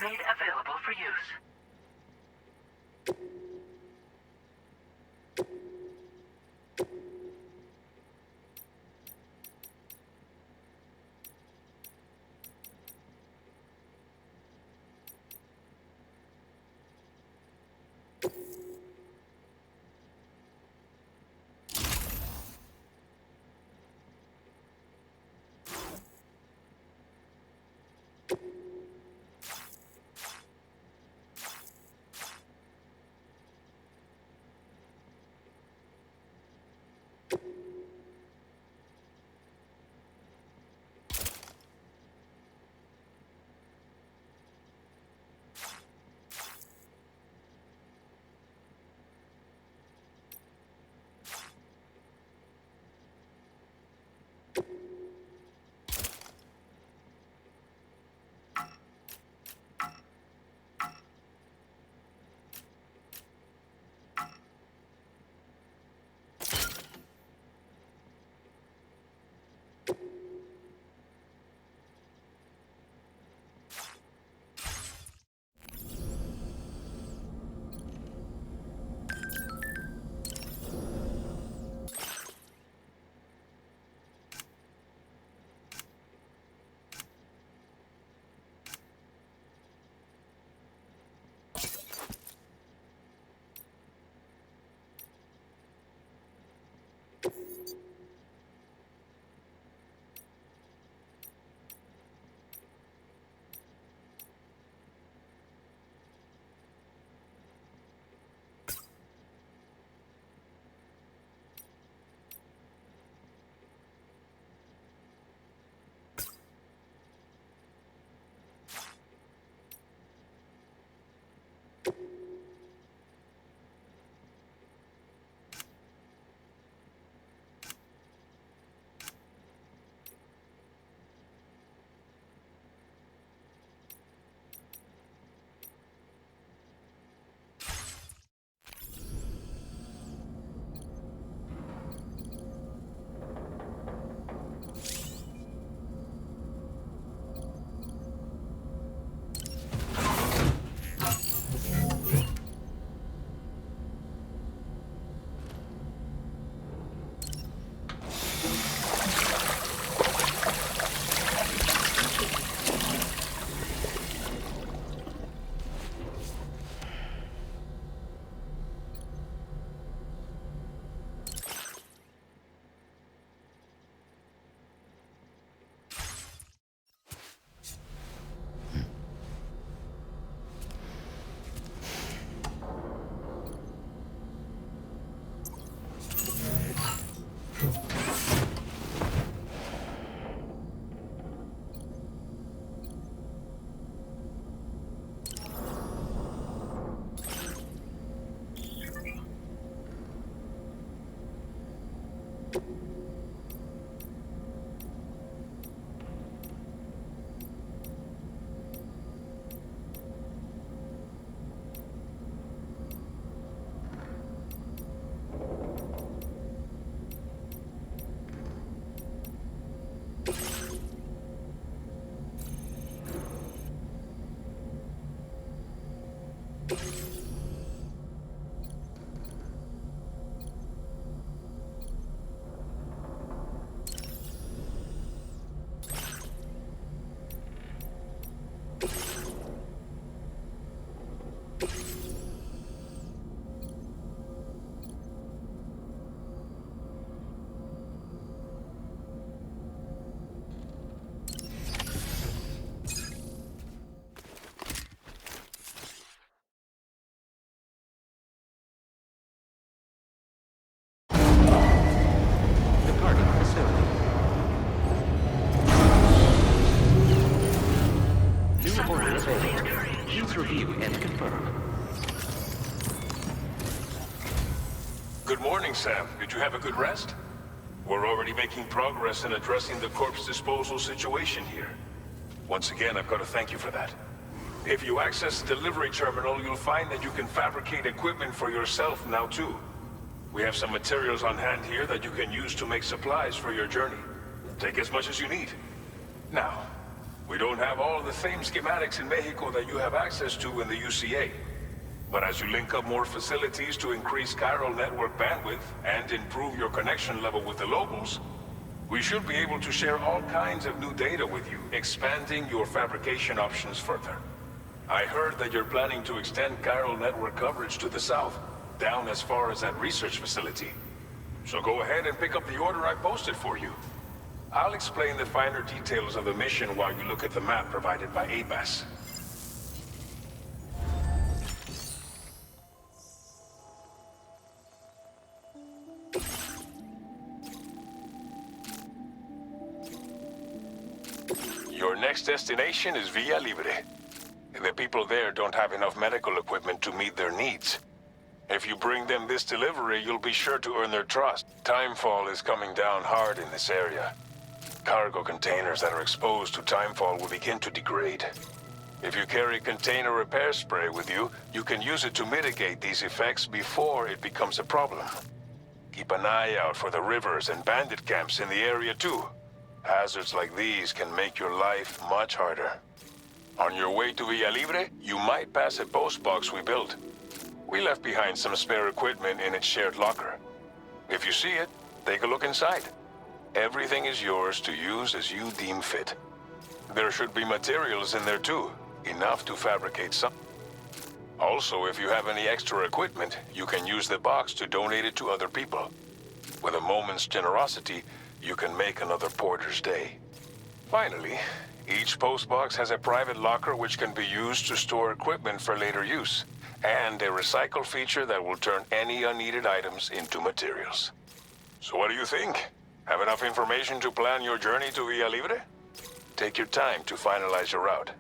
made available for use. Please review and confirm. Good morning, Sam. Did you have a good rest? We're already making progress in addressing the corpse disposal situation here. Once again, I've got to thank you for that. If you access the delivery terminal, you'll find that you can fabricate equipment for yourself now too. We have some materials on hand here that you can use to make supplies for your journey. Take as much as you need. Now, We don't have all the same schematics in Mexico that you have access to in the UCA. But as you link up more facilities to increase chiral network bandwidth and improve your connection level with the locals, we should be able to share all kinds of new data with you, expanding your fabrication options further. I heard that you're planning to extend chiral network coverage to the south, down as far as that research facility. So go ahead and pick up the order I posted for you. I'll explain the finer details of the mission while you look at the map provided by ABAS. Your next destination is Villa Libre. The people there don't have enough medical equipment to meet their needs. If you bring them this delivery, you'll be sure to earn their trust. Timefall is coming down hard in this area. Cargo containers that are exposed to timefall will begin to degrade. If you carry container repair spray with you, you can use it to mitigate these effects before it becomes a problem. Keep an eye out for the rivers and bandit camps in the area too. Hazards like these can make your life much harder. On your way to Villa Libre, you might pass a post box we built. We left behind some spare equipment in its shared locker. If you see it, take a look inside. Everything is yours to use as you deem fit. There should be materials in there too, enough to fabricate some. Also, if you have any extra equipment, you can use the box to donate it to other people. With a moment's generosity, you can make another porter's day. Finally, each postbox has a private locker which can be used to store equipment for later use, and a recycle feature that will turn any unneeded items into materials. So what do you think? Have enough information to plan your journey to Villa Libre? Take your time to finalize your route.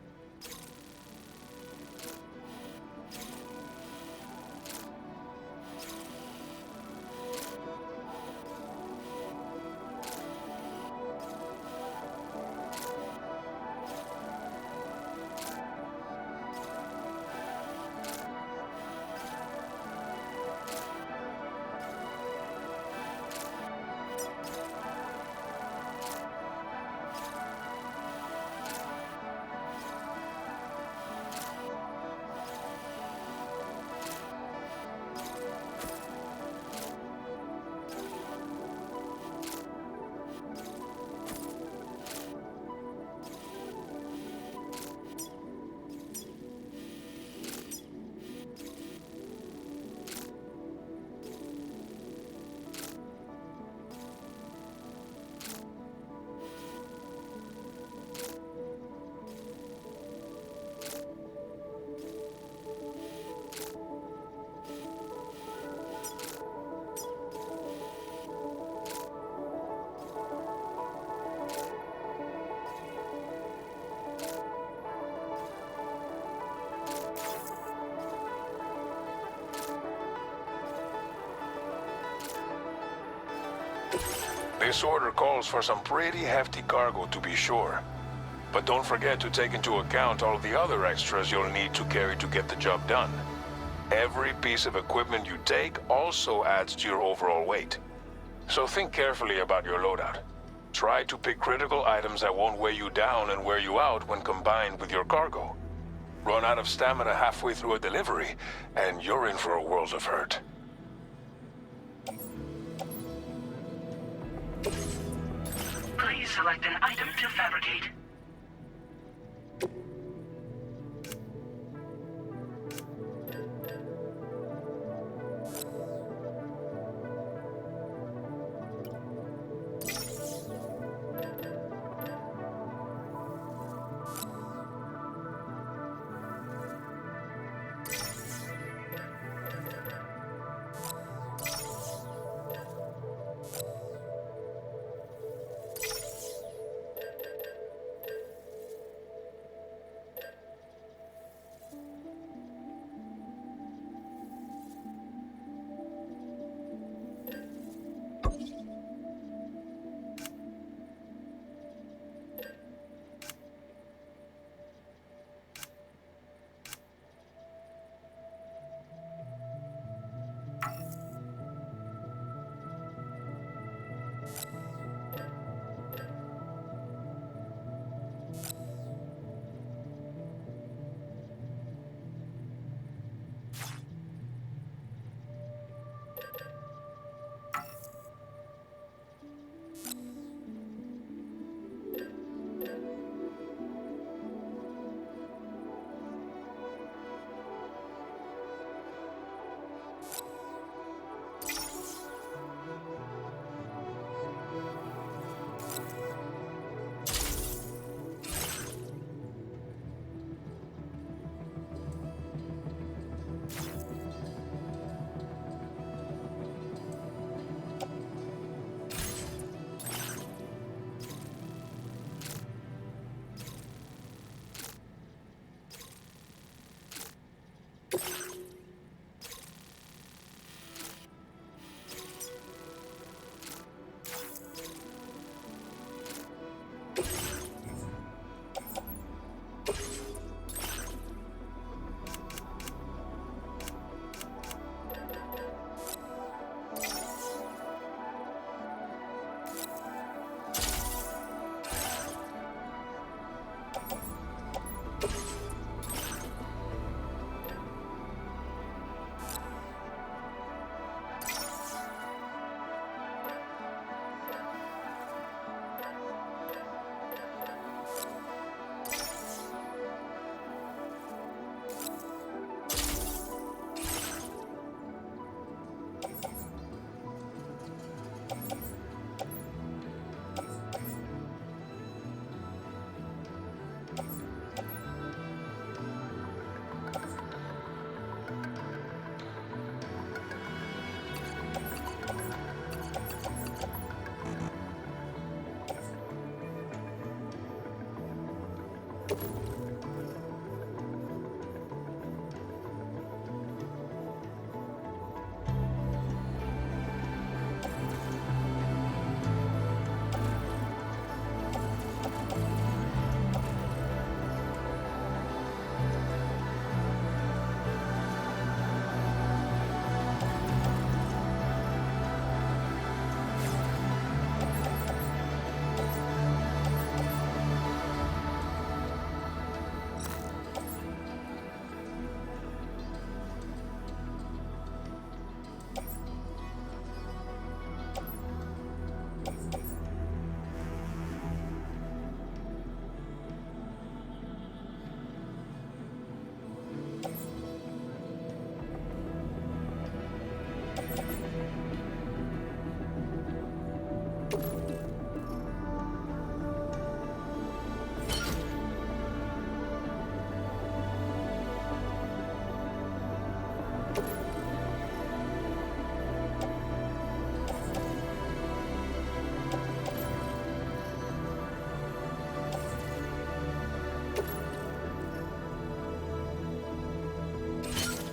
This order calls for some pretty hefty cargo to be sure. But don't forget to take into account all the other extras you'll need to carry to get the job done. Every piece of equipment you take also adds to your overall weight. So think carefully about your loadout. Try to pick critical items that won't weigh you down and wear you out when combined with your cargo. Run out of stamina halfway through a delivery, and you're in for a world of hurt. Please select an item to fabricate.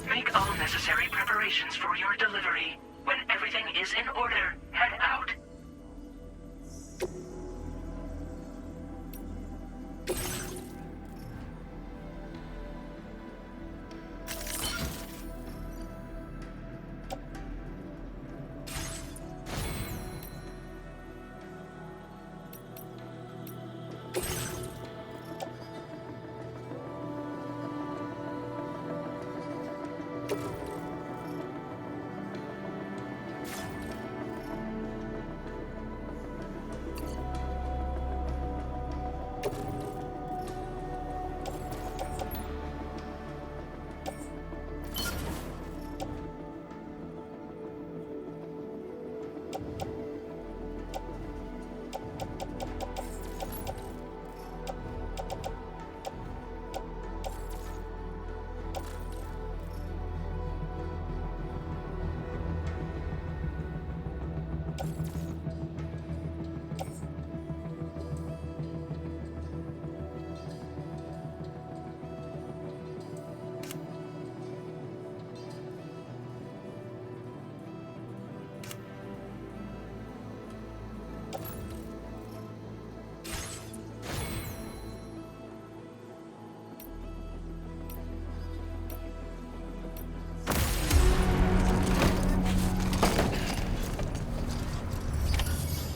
Make all necessary preparations for your delivery. When everything is in order, head out.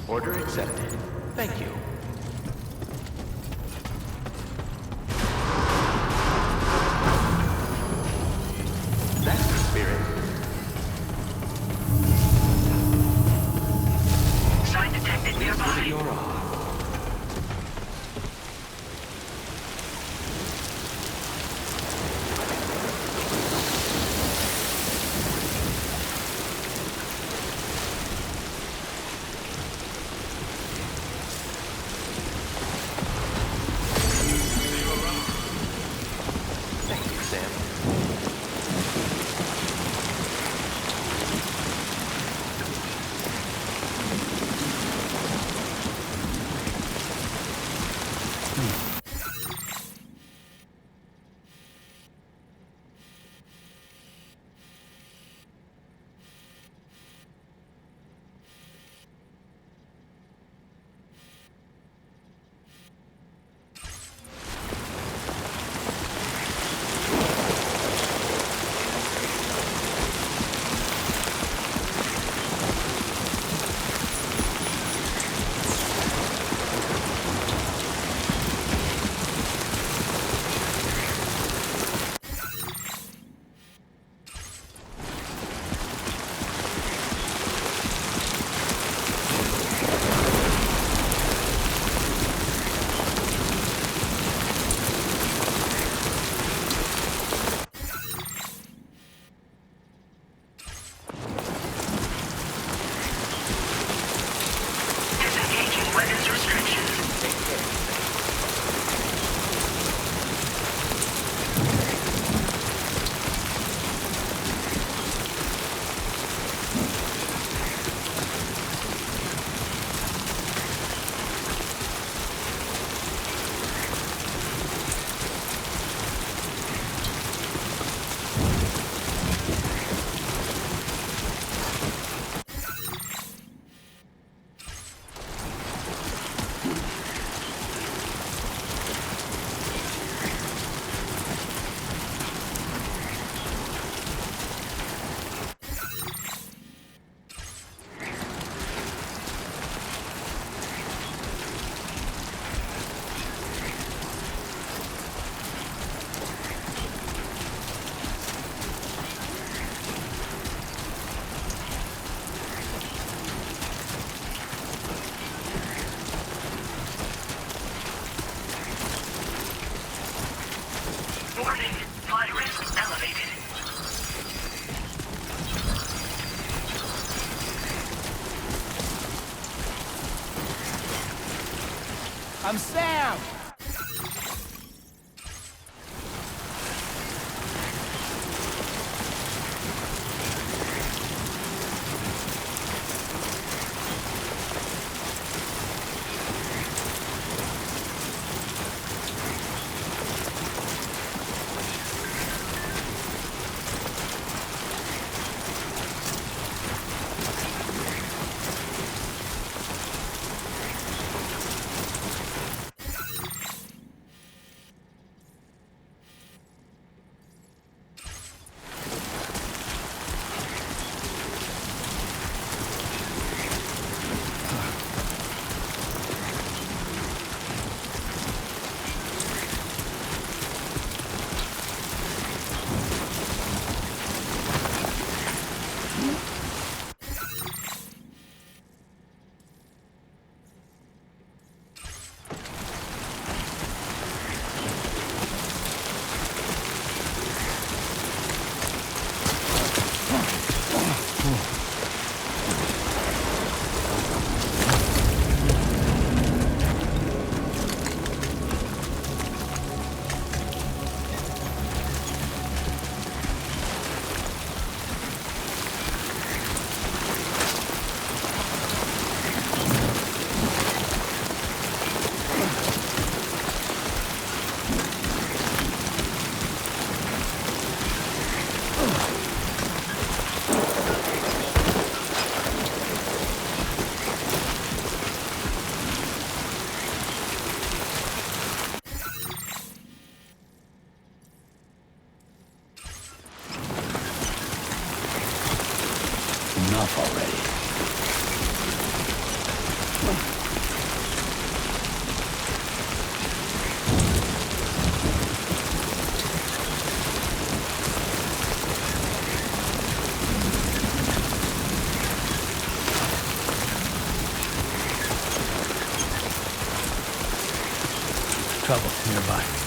Order accepted. Thank you. That's the spirit. Sign detected nearby. You're off. trouble nearby.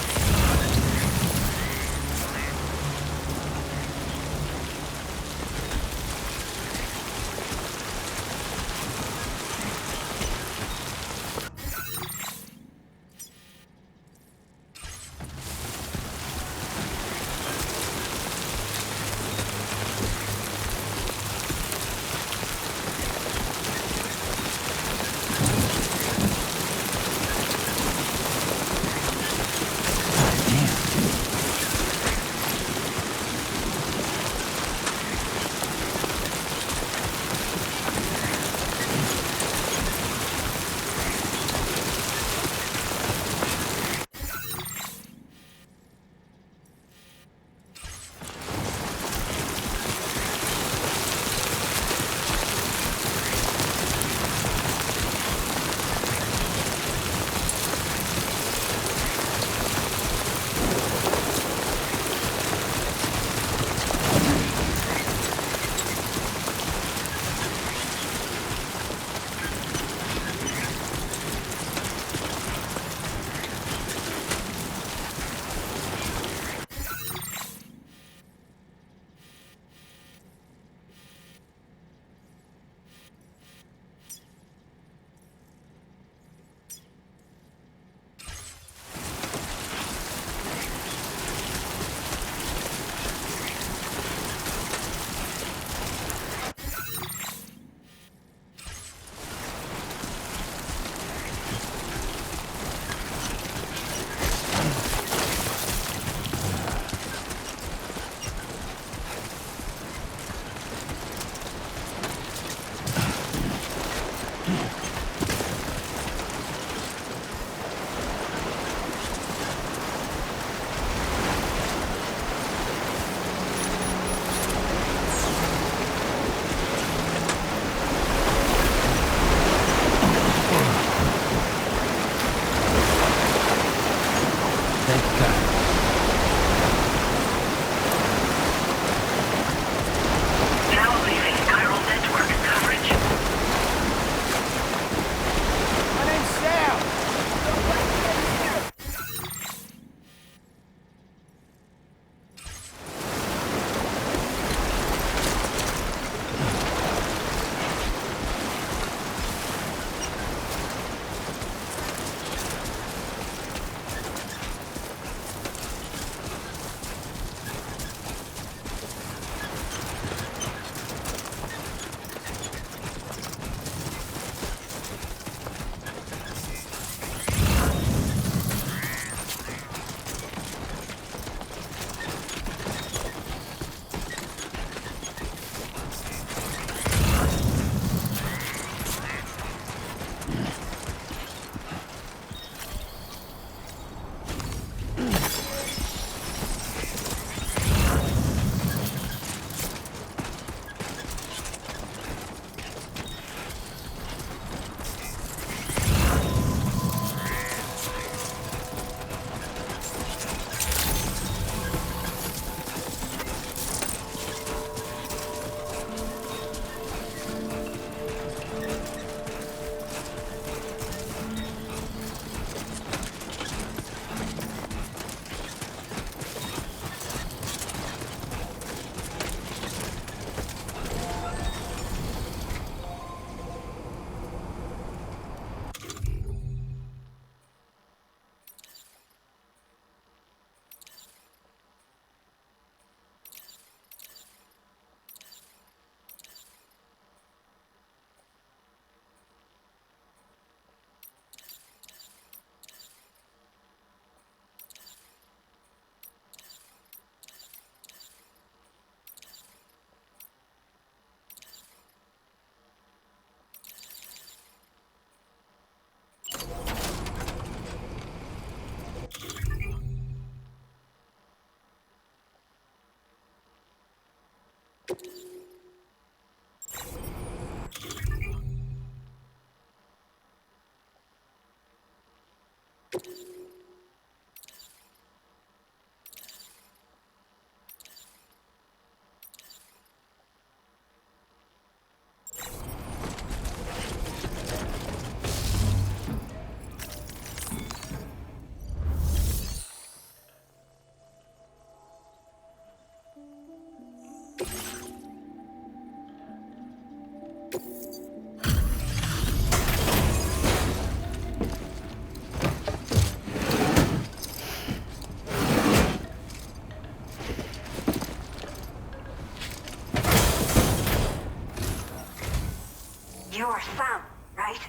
are Sam, right?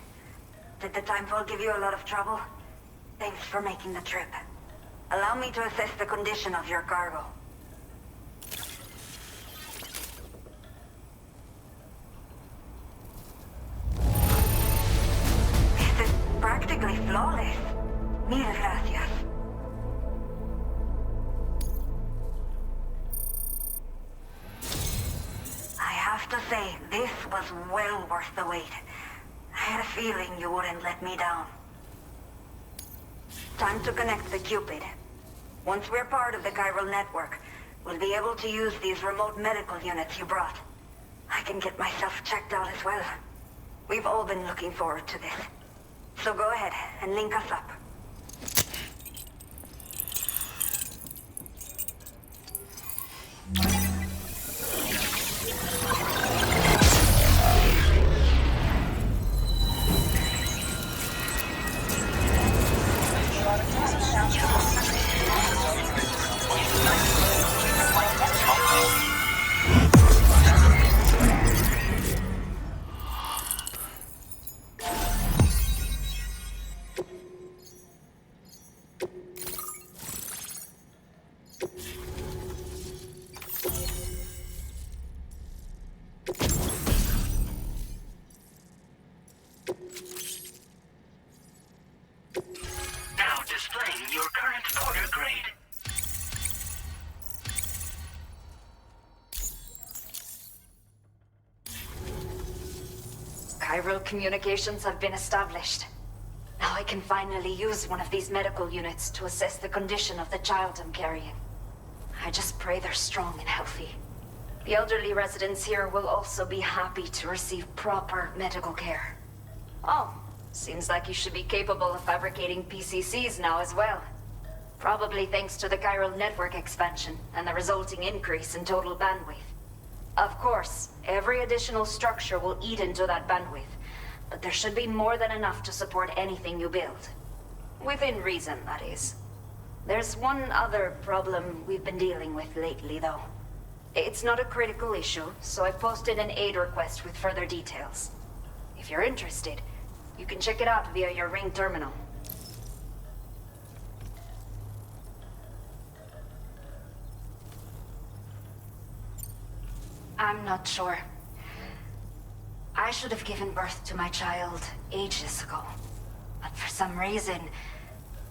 Did the Timefall give you a lot of trouble? Thanks for making the trip. Allow me to assess the condition of your cargo. This is practically flawless. Mil gracias. I have to say, this was well worth the wait. I had a feeling you wouldn't let me down. Time to connect the Cupid. Once we're part of the chiral network, we'll be able to use these remote medical units you brought. I can get myself checked out as well. We've all been looking forward to this. So go ahead and link us up. Now displaying your current order grade. Chiral communications have been established. Now I can finally use one of these medical units to assess the condition of the child I'm carrying. I just pray they're strong and healthy. The elderly residents here will also be happy to receive proper medical care. Oh, seems like you should be capable of fabricating PCCs now as well. Probably thanks to the chiral network expansion and the resulting increase in total bandwidth. Of course, every additional structure will eat into that bandwidth, but there should be more than enough to support anything you build. Within reason, that is. There's one other problem we've been dealing with lately, though. It's not a critical issue, so I've posted an aid request with further details. If you're interested, you can check it out via your ring terminal. I'm not sure. I should have given birth to my child ages ago. But for some reason,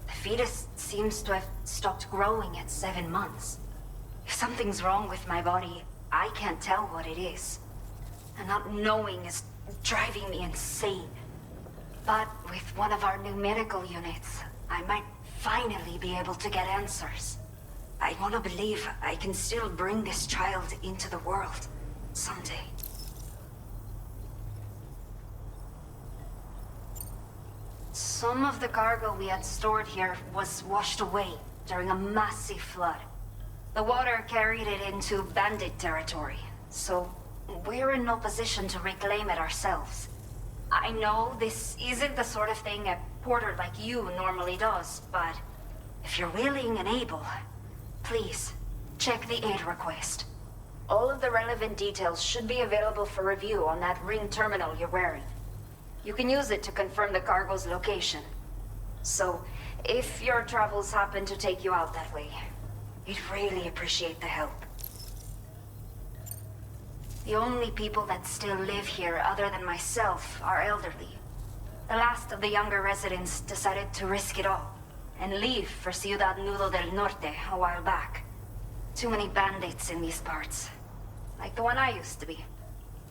the fetus seems to have stopped growing at 7 months. If something's wrong with my body, I can't tell what it is. And not knowing is driving me insane. But with one of our new medical units, I might finally be able to get answers. I want to believe I can still bring this child into the world someday. Some of the cargo we had stored here was washed away during a massive flood. The water carried it into bandit territory, so we're in no position to reclaim it ourselves. I know this isn't the sort of thing a porter like you normally does, but if you're willing and able, please, check the aid request. All of the relevant details should be available for review on that ring terminal you're wearing. You can use it to confirm the cargo's location. So, if your travels happen to take you out that way, we'd really appreciate the help. The only people that still live here other than myself are elderly. The last of the younger residents decided to risk it all and leave for Ciudad Nudo del Norte a while back. Too many bandits in these parts. Like the one I used to be.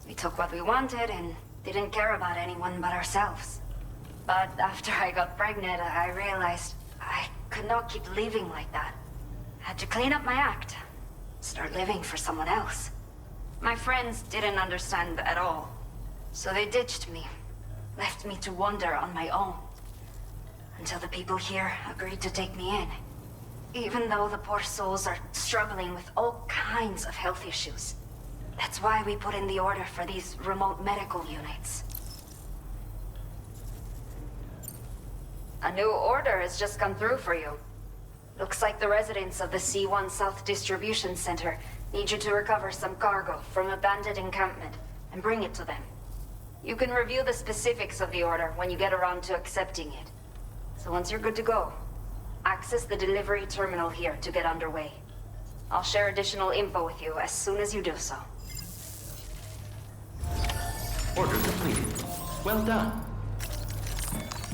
We took what we wanted and didn't care about anyone but ourselves. But after I got pregnant, I realized I could not keep living like that. Had to clean up my act. Start living for someone else. My friends didn't understand at all. So they ditched me. Left me to wander on my own. Until the people here agreed to take me in. Even though the poor souls are struggling with all kinds of health issues. That's why we put in the order for these remote medical units. A new order has just come through for you. Looks like the residents of the C1 South Distribution Center need you to recover some cargo from a bandit encampment and bring it to them. You can review the specifics of the order when you get around to accepting it. So once you're good to go, access the delivery terminal here to get underway. I'll share additional info with you as soon as you do so. Order completed. Well done.